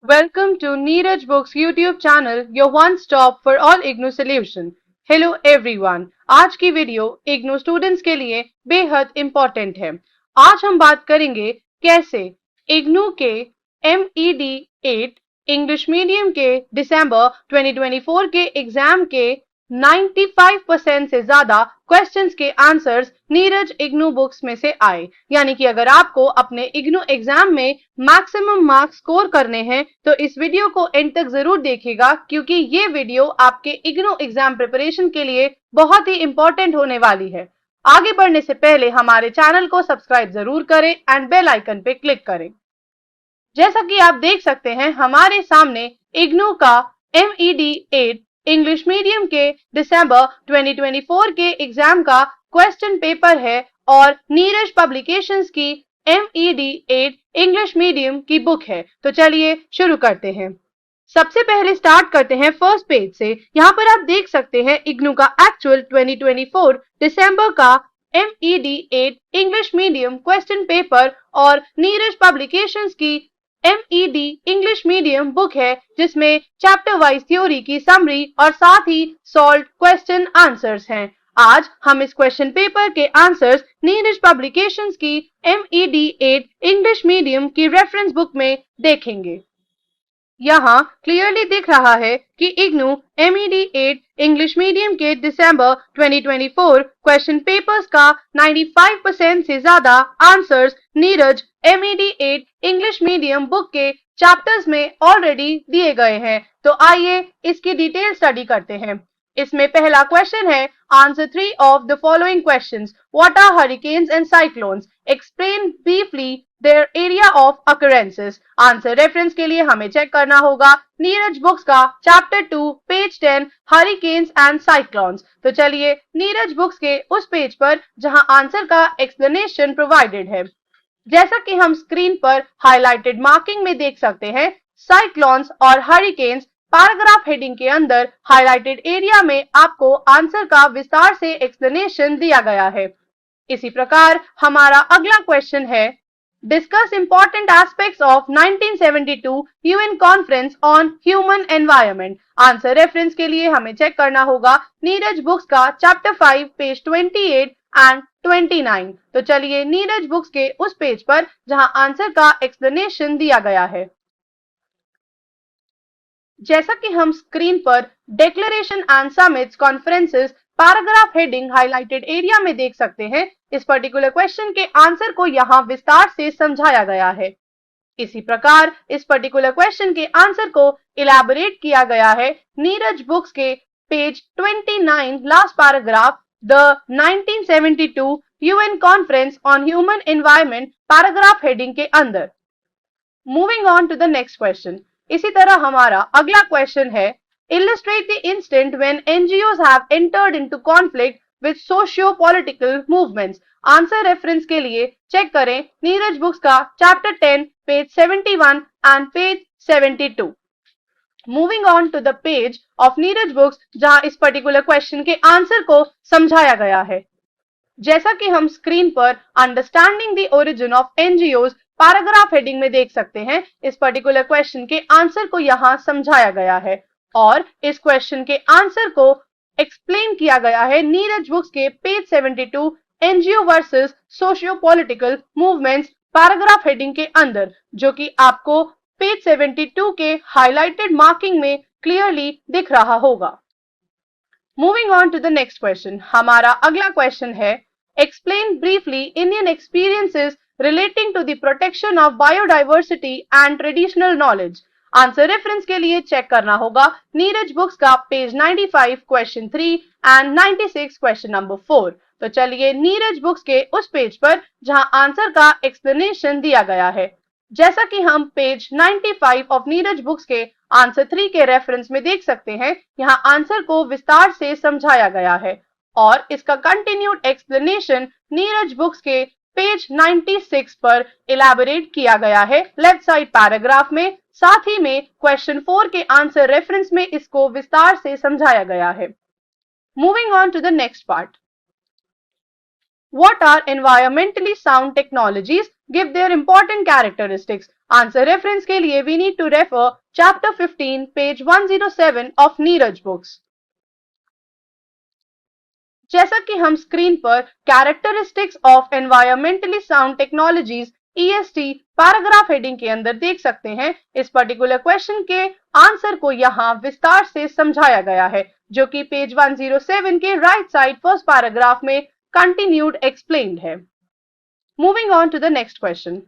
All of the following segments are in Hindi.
Welcome to Neeraj Books YouTube channel, your one stop for all IGNOU solution. Hello everyone. आज की वीडियो IGNOU स्टूडेंट्स के लिए बेहद इम्पोर्टेंट है। आज हम बात करेंगे कैसे IGNOU के MED 8 इंग्लिश मीडियम के दिसंबर 2024 के एग्जाम के 95% से ज्यादा क्वेश्चंस के आंसर्स नीरज इग्नू बुक्स में से आए। यानी कि अगर आपको अपने इग्नू एग्जाम में मैक्सिमम मार्क्स स्कोर करने हैं तो इस वीडियो को एंड तक जरूर देखिएगा, क्योंकि ये वीडियो आपके इग्नू एग्जाम प्रिपरेशन के लिए बहुत ही इंपॉर्टेंट होने वाली है। आगे बढ़ने से पहले हमारे चैनल को सब्सक्राइब जरूर करें एंड बेल आइकन पे क्लिक करें। जैसा कि आप देख सकते हैं हमारे सामने इग्नू का MED 8 इंग्लिश मीडियम के दिसंबर 2024 के एग्जाम का क्वेश्चन पेपर है और नीरज पब्लिकेशंस की MED 8 इंग्लिश मीडियम की बुक है। तो चलिए शुरू करते हैं। सबसे पहले स्टार्ट करते हैं फर्स्ट पेज से। यहाँ पर आप देख सकते हैं इग्नू का एक्चुअल 2024 दिसंबर का MED 8 English medium question paper और नीरज पब्लिकेशंस की MED इंग्लिश मीडियम बुक है, जिसमें चैप्टर वाइज थ्योरी की समरी और साथ ही सॉल्व क्वेश्चन आंसर्स हैं। आज हम इस क्वेश्चन पेपर के आंसर्स नीरज पब्लिकेशंस की MED 8 इंग्लिश मीडियम की रेफरेंस बुक में देखेंगे। यहाँ क्लियरली दिख रहा है कि इग्नू MED 8 इंग्लिश मीडियम के दिसंबर 2024 क्वेश्चन पेपर्स का 95% से ज्यादा answers Neeraj MED 8 English medium book के चैप्टर्स में ऑलरेडी दिए गए हैं। तो आइए इसकी डिटेल स्टडी करते हैं। इसमें पहला क्वेश्चन है answer 3 of the following questions. What are hurricanes and cyclones? Explain briefly their area of occurrences. Answer reference के लिए हमें चेक करना होगा नीरज बुक्स का chapter 2 page 10 hurricanes and cyclones. तो चलिए नीरज बुक्स के उस पेज पर जहां आंसर का एक्सप्लेनेशन प्रोवाइडेड है। जैसा कि हम स्क्रीन पर हाईलाइटेड मार्किंग में देख सकते हैं, साइक्लोन्स और हरिकेन्स पैराग्राफ हेडिंग के अंदर हाईलाइटेड एरिया में आपको आंसर का विस्तार से एक्सप्लेनेशन दिया गया है। इसी प्रकार हमारा अगला क्वेश्चन है discuss important aspects of 1972 UN conference on human environment. Answer reference के लिए हमें चेक करना होगा नीरज बुक्स का चैप्टर 5 पेज 28 एंड 29। तो चलिए नीरज बुक्स के उस पेज पर जहां आंसर का एक्सप्लेनेशन दिया गया है। जैसा कि हम स्क्रीन पर declaration and summits conferences paragraph heading highlighted area में देख सकते हैं, इस पर्टिकुलर क्वेश्चन के आंसर को यहाँ विस्तार से समझाया गया है। इसी प्रकार इस पर्टिकुलर क्वेश्चन के आंसर को इलैबोरेट किया गया है नीरज बुक्स के page 29 last paragraph the 1972 UN conference on human environment paragraph heading के अंदर। Moving on to the next question. इसी तरह हमारा अगला क्वेश्चन है illustrate the instant when NGOs have entered into conflict with socio-political movements। Answer reference के लिए चेक करें नीरज बुक्स का chapter 10 page 71 and page 72। Moving on to the page of Neeraj books जहां इस पर्टिकुलर क्वेश्चन के आंसर को समझाया गया है। जैसा कि हम स्क्रीन पर understanding the origin of NGOs paragraph heading में देख सकते हैं, इस पर्टिकुलर क्वेश्चन के आंसर को यहाँ समझाया गया है और इस क्वेश्चन के आंसर को एक्सप्लेन किया गया है नीरज बुक्स के page 72 NGO versus socio political movements paragraph heading के अंदर, जो कि आपको पेज 72 के हाईलाइटेड मार्किंग में क्लियरली दिख रहा होगा। Moving on to the next question. हमारा अगला क्वेश्चन है explain briefly Indian experiences relating to the protection of biodiversity and traditional knowledge। Answer reference के लिए चेक करना होगा नीरज बुक्स का page 95 question 3 and 96 question number 4। तो चलिए नीरज बुक्स के उस पेज पर जहां आंसर का एक्सप्लेनेशन दिया गया है। जैसा कि हम पेज 95 ऑफ नीरज बुक्स के आंसर 3 के रेफरेंस में देख सकते हैं, यहाँ आंसर को विस्तार से समझाया गया है और इसका कंटिन्यूड एक्सप्लेनेशन नीरज बुक्स के पेज 96 पर इलैबोरेट किया गया है लेफ्ट साइड पैराग्राफ में। साथ ही में क्वेश्चन 4 के आंसर रेफरेंस में इसको विस्तार से समझाया गया है। Moving on to the next part. What are environmentally sound technologies? Give their important characteristics. Answer reference के लिए we need to refer chapter 15 page 107 of Neeraj books. जैसा कि हम स्क्रीन पर characteristics of environmentally sound technologies EST paragraph heading के अंदर देख सकते हैं, इस पर्टिकुलर क्वेश्चन के आंसर को यहाँ विस्तार से समझाया गया है, जो कि पेज 107 के राइट साइड फर्स्ट पैराग्राफ में कंटिन्यूड एक्सप्लेन्ड है. Moving on to the next question.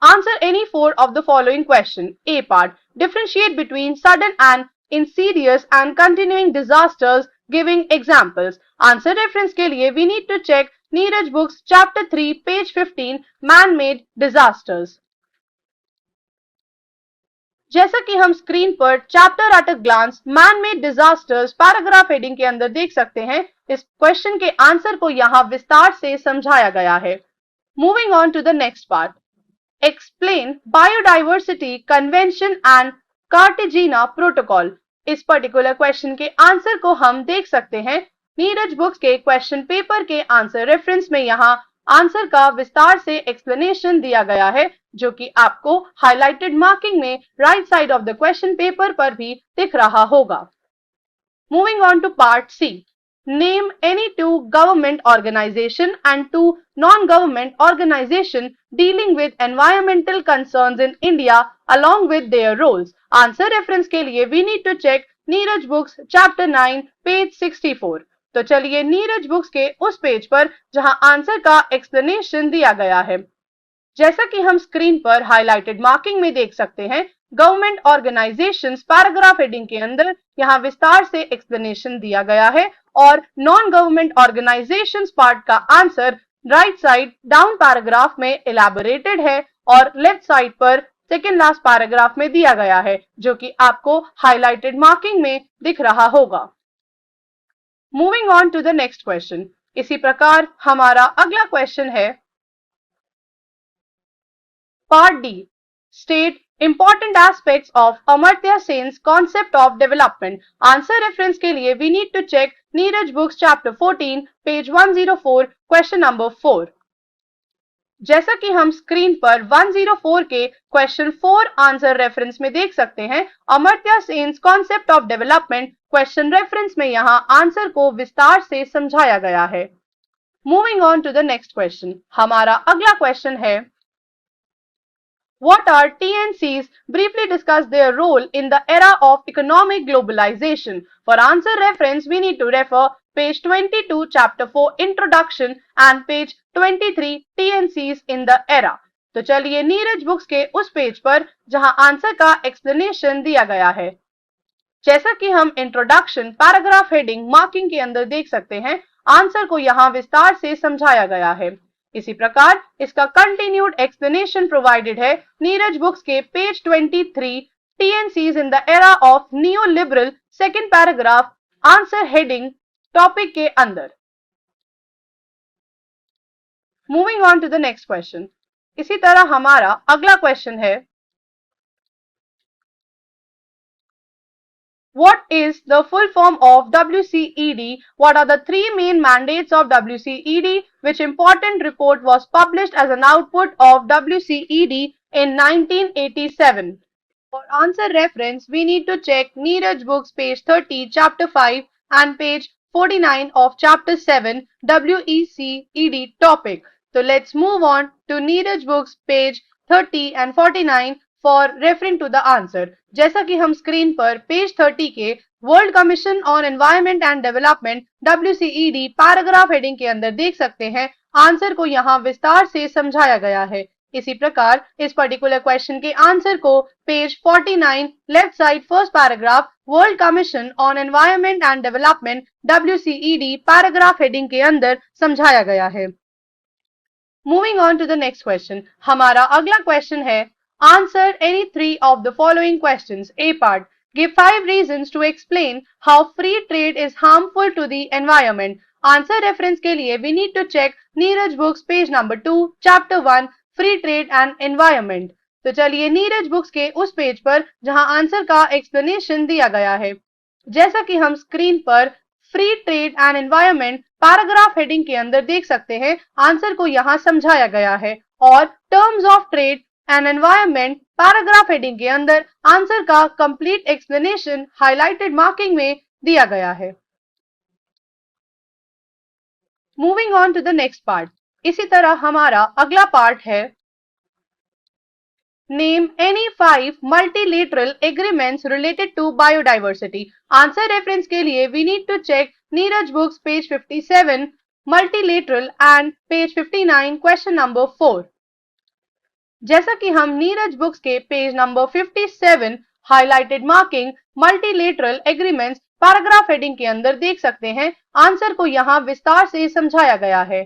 Answer any four of the following question. A part. Differentiate between sudden and insidious and continuing disasters, giving examples. Answer reference के लिए we need to check Neeraj books chapter 3 page 15 man-made disasters. जैसा कि हम स्क्रीन पर chapter at a glance man made disasters paragraph heading के अंदर देख सकते हैं, इस क्वेश्चन के आंसर को यहाँ विस्तार से समझाया गया है. Moving on to the next part. Explain Biodiversity Convention and Cartagena Protocol. इस पर्टिकुलर क्वेश्चन के आंसर को हम देख सकते हैं नीरज बुक्स के क्वेश्चन पेपर के आंसर रेफरेंस में. यहाँ आंसर का विस्तार से एक्सप्लेनेशन दिया गया है, जो कि आपको हाईलाइटेड मार्किंग में right side of the question paper पर भी दिख रहा होगा. Moving on to part C. Name any two government organization and two non-government organization dealing with environmental concerns in India along with their roles. Answer reference के लिए we need to check Neeraj books chapter 9 page 64. तो चलिए नीरज बुक्स के उस पेज पर जहां आंसर का एक्सप्लेनेशन दिया गया है. जैसा कि हम स्क्रीन पर हाईलाइटेड मार्किंग में देख सकते हैं, गवर्नमेंट ऑर्गेनाइजेशंस पैराग्राफ हेडिंग के अंदर यहाँ विस्तार से एक्सप्लेनेशन दिया गया है और नॉन गवर्नमेंट ऑर्गेनाइजेशंस पार्ट का answer right side down paragraph में इलैबोरेटेड है और लेफ्ट साइड पर सेकेंड लास्ट पैराग्राफ में दिया गया है, जो कि आपको हाईलाइटेड मार्किंग में दिख रहा होगा. Moving on to the next question. इसी प्रकार हमारा अगला क्वेश्चन है part D. State Important aspects of Amartya Sen's concept of development. Answer reference के लिए we need to check Neeraj books chapter 14 page 104 question number 4. जैसा कि हम स्क्रीन पर 104 के क्वेश्चन 4 आंसर रेफरेंस में देख सकते हैं, Amartya Sen's concept of development question reference में यहाँ आंसर को विस्तार से समझाया गया है. Moving on to the next question. हमारा अगला क्वेश्चन है What are TNCs? Briefly discuss their role in the era of economic globalization. For answer reference, we need to refer page 22, chapter 4, introduction and page 23, TNCs in the era. तो चलिए नीरज बुक्स के उस पेज पर जहां आंसर का एक्सप्लेनेशन दिया गया है. जैसा कि हम इंट्रोडक्शन पैराग्राफ हेडिंग मार्किंग के अंदर देख सकते हैं, आंसर को यहाँ विस्तार से समझाया गया है. इसी प्रकार इसका कंटिन्यूड एक्सप्लेनेशन प्रोवाइडेड है नीरज बुक्स के page 23 TNCs in the era of neo liberal second paragraph answer heading topic के अंदर. Moving on to the next question. इसी तरह हमारा अगला क्वेश्चन है What is the full form of WCED? What are the three main mandates of WCED? Which important report was published as an output of WCED in 1987? For answer reference, we need to check Neeraj books page 30, chapter 5 and page 49 of chapter 7 WCED topic. So let's move on to Neeraj books page 30 and 49 for referring to the answer. जैसा कि हम स्क्रीन पर पेज 30 के world commission on environment and development WCED paragraph heading के अंदर देख सकते हैं, आंसर को यहाँ विस्तार से समझाया गया है. इसी प्रकार इस पर्टिकुलर क्वेश्चन के आंसर को page 49 left side first paragraph world commission on environment and development WCED paragraph heading के अंदर समझाया गया है. Moving on to the next question. हमारा अगला क्वेश्चन है Answer any three of the following questions. A part. Give 5 reasons to explain how free trade is harmful to the environment. Answer reference के लिए we need to check Neeraj books page number 2, chapter 1, free trade and environment. तो चलिए नीरज बुक्स के उस पेज पर जहां आंसर का एक्सप्लेनेशन दिया गया है. जैसा कि हम स्क्रीन पर free trade and environment paragraph heading के अंदर देख सकते हैं आंसर को यहाँ समझाया गया है। और terms of trade and environment paragraph heading के अंदर आंसर का कंप्लीट एक्सप्लेनेशन हाईलाइटेड मार्किंग में दिया गया है। Moving on to the next part. इसी तरह हमारा अगला पार्ट है name any 5 multilateral agreements related to biodiversity। Answer reference के लिए we need to check Neeraj books page 57 multilateral and page 59 question number 4। जैसा कि हम नीरज बुक्स के page number 57 highlighted marking multilateral agreements paragraph heading के अंदर देख सकते हैं आंसर को यहाँ विस्तार से समझाया गया है।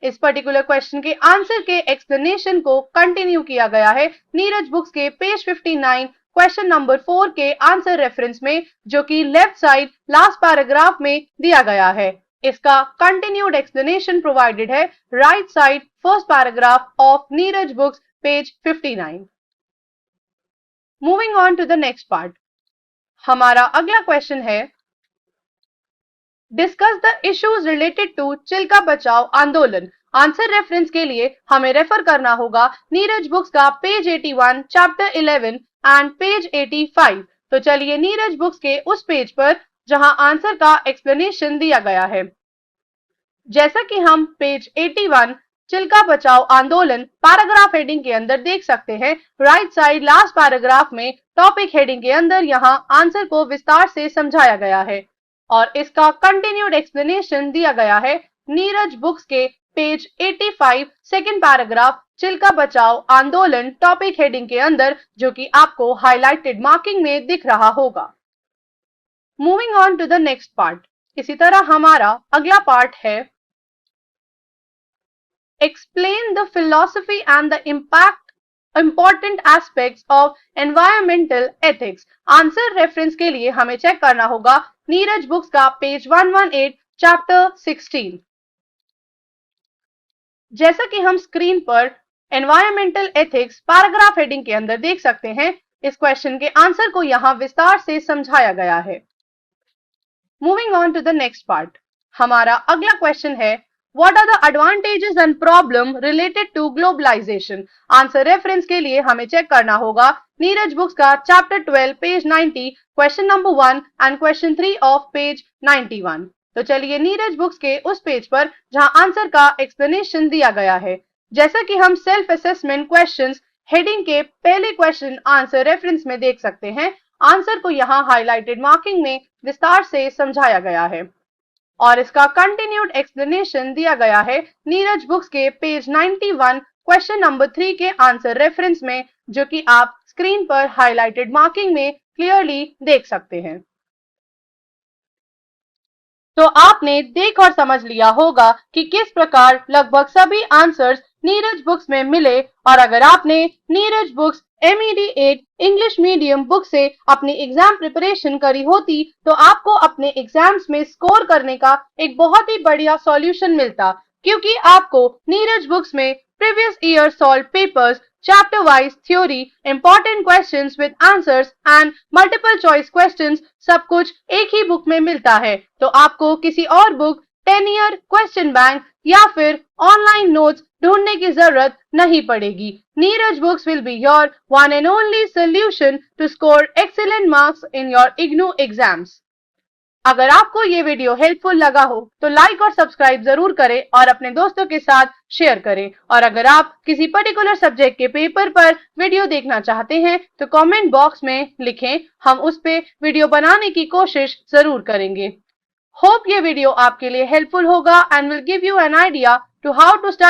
इस पर्टिकुलर क्वेश्चन के आंसर के एक्सप्लेनेशन को कंटिन्यू किया गया है नीरज बुक्स के पेज 59 क्वेश्चन नंबर 4 के आंसर रेफरेंस में, जो कि लेफ्ट साइड लास्ट पैराग्राफ में दिया गया है। इसका कंटिन्यूड एक्सप्लेनेशन प्रोवाइडेड है right side first paragraph of Neeraj books page 59। Moving on to the next part. हमारा अगला क्वेश्चन है discuss the issues related to Chilika Bachao Andolan. Answer reference के लिए हमें रेफर करना होगा नीरज बुक्स का पेज 81 चैप्टर 11 एंड पेज 85। तो चलिए नीरज बुक्स के उस पेज पर जहां आंसर का एक्सप्लेनेशन दिया गया है। जैसा कि हम पेज 81 चिल्का बचाओ आंदोलन पैराग्राफ हेडिंग के अंदर देख सकते हैं राइट साइड लास्ट पैराग्राफ में टॉपिक हेडिंग के अंदर यहां आंसर को विस्तार से समझाया गया है और इसका कंटिन्यूड एक्सप्लेनेशन दिया गया है नीरज बुक्स के page 85 second paragraph Chilka Bachao आंदोलन टॉपिक हेडिंग के अंदर, जो कि आपको हाईलाइटेड मार्किंग में दिख रहा होगा। Moving on to the next part. इसी तरह हमारा अगला पार्ट है explain the philosophy and the important aspects of environmental ethics। Answer reference के लिए हमें चेक करना होगा नीरज बुक्स का पेज 118 चैप्टर 16। जैसा कि हम स्क्रीन पर एनवायरमेंटल एथिक्स पैराग्राफ हेडिंग के अंदर देख सकते हैं, इस क्वेश्चन के आंसर को यहां विस्तार से समझाया गया है। Moving on to the next part. हमारा अगला क्वेश्चन है What are the advantages and problem related to globalization? Answer reference के लिए हमें चेक करना होगा नीरज बुक्स का chapter 12 page 90 question number 1 and question 3 of page 91। तो चलिए नीरज बुक्स के उस पेज पर जहां आंसर का एक्सप्लेनेशन दिया गया है। जैसा कि हम सेल्फ असेसमेंट क्वेश्चंस हेडिंग के पहले क्वेश्चन आंसर रेफरेंस में देख सकते हैं, आंसर को यहाँ हाईलाइटेड मार्किंग में विस्तार से समझाया गया है और इसका कंटिन्यूड एक्सप्लेनेशन दिया गया है नीरज बुक्स के पेज 91 क्वेश्चन नंबर 3 के आंसर रेफरेंस में, जो कि आप स्क्रीन पर हाईलाइटेड मार्किंग में क्लियरली देख सकते हैं। तो आपने देख और समझ लिया होगा कि किस प्रकार लगभग सभी आंसर्स नीरज बुक्स में मिले, और अगर आपने Neeraj books MED8 English medium book से अपनी एग्जाम प्रिपरेशन करी होती तो आपको अपने एग्जाम्स में स्कोर करने का एक बहुत ही बढ़िया सॉल्यूशन मिलता, क्योंकि आपको नीरज बुक्स में previous year solve papers, chapter wise theory, important questions with answers and multiple choice questions सब कुछ एक ही बुक में मिलता है। तो आपको किसी और बुक, 10 ईयर क्वेश्चन बैंक या फिर ऑनलाइन नोट्स ढूंढने की जरूरत नहीं पड़ेगी। Neeraj books will be your one and only solution to score excellent marks in your IGNOU exams. अगर आपको ये वीडियो हेल्पफुल लगा हो तो लाइक और सब्सक्राइब जरूर करें और अपने दोस्तों के साथ शेयर करें। और अगर आप किसी पर्टिकुलर सब्जेक्ट के पेपर पर वीडियो देखना चाहते हैं तो कमेंट बॉक्स में लिखें, हम उस पे वीडियो बनाने की कोशिश जरूर करेंगे। होप ये वीडियो आपके लिए हेल्पफुल होगा and will give you an idea to how to study